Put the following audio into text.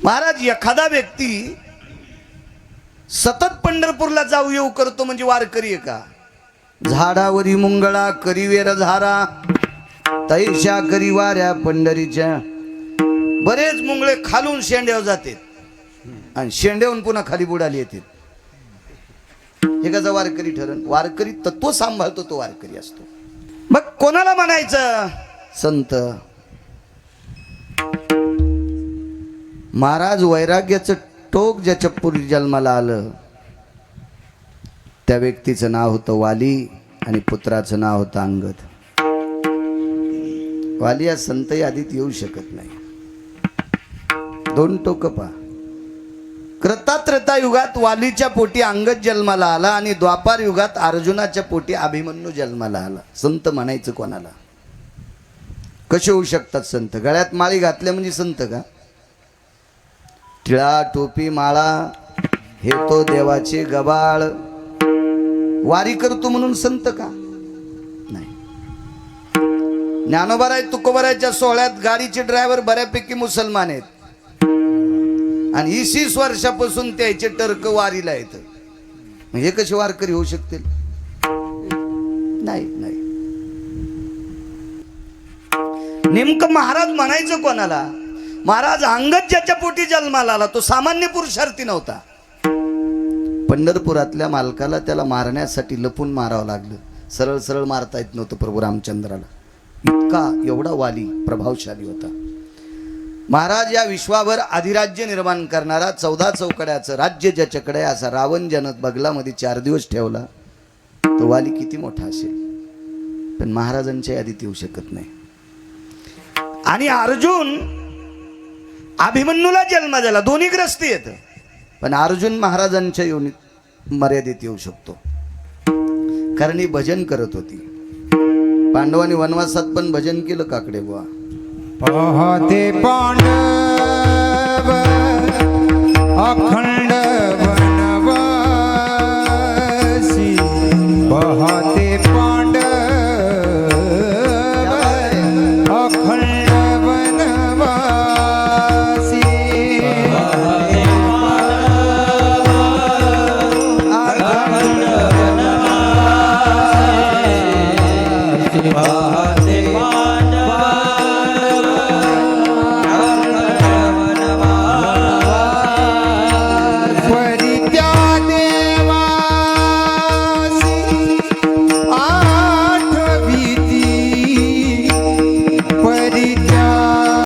महाराज एखादा व्यक्ती सतत पंढरपूरला जाऊ येऊ करतो म्हणजे वारकरी आहे का? झाडावरी मुंगळा करीवेर झारा तैशा करी वाऱ्या पंढरीच्या. बरेच मुंगळे खालून शेंड्यावर जाते आणि शेंड्यावरून पुन्हा खाली बुडाली येते. हे कसा वारकरी ठरण? वारकरी तत्व सांभाळतो तो वारकरी असतो. मग कोणाला म्हणायचं संत? महाराज वैराग्याचं टोक ज्याच्या पूर्वी जन्माला आलं त्या व्यक्तीचं नाव होतं वाली आणि पुत्राचं नाव होतं अंगद. वाली या संत यादीत येऊ शकत नाही. दोन टोक पहा. कृता युगात वालीच्या पोटी अंगद जन्माला आला आणि द्वापार युगात अर्जुनाच्या पोटी अभिमन्यू जन्माला आला. संत म्हणायचं कोणाला? कसे होऊ शकतात संत? गळ्यात माळी घातल्या म्हणजे संत का? टिळा टोपी माळा हे तो देवाचे गबाळ वारी करतो म्हणून संत का? नाही. ज्ञानोबाराय तुकोबारायच्या सोहळ्यात गाडीचे ड्रायव्हर बऱ्यापैकी मुसलमान आहेत आणि 20 वर्षापासून त्याचे टर्क वारीला येतं. हे कसे वारकरी होऊ शकतील? नाही नाही. नेमकं महाराज म्हणायचं कोणाला? महाराज अंगद ज्याच्या पोटी जन्माला आला तो सामान्य पुरुषार्थी नव्हता. पंढरपुरातल्या मालकाला त्याला मारण्यासाठी लपून मारावं लागलं. सरळ सरळ मारता येत नव्हतं प्रभू रामचंद्राला. इतका एवढा वाली प्रभावशाली होता. महाराज या विश्वावर अधिराज्य निर्माण करणारा 14 चौकड्याचं राज्य ज्याच्याकडे असा रावण ज्यानं बगलामध्ये 4 दिवस ठेवला तो वाली किती मोठा असेल. पण महाराजांच्या यादीत येऊ शकत नाही. आणि अर्जुन अभिमन्यूला जन्म झाला. दोन्ही ग्रस्ती येत पण अर्जुन महाराजांच्या योनीत मर्यादित येऊ शकतो. कारण ही भजन करत होती. पांडवांनी वनवासात पण भजन केलं काकडे बुवा. पाहते पांडव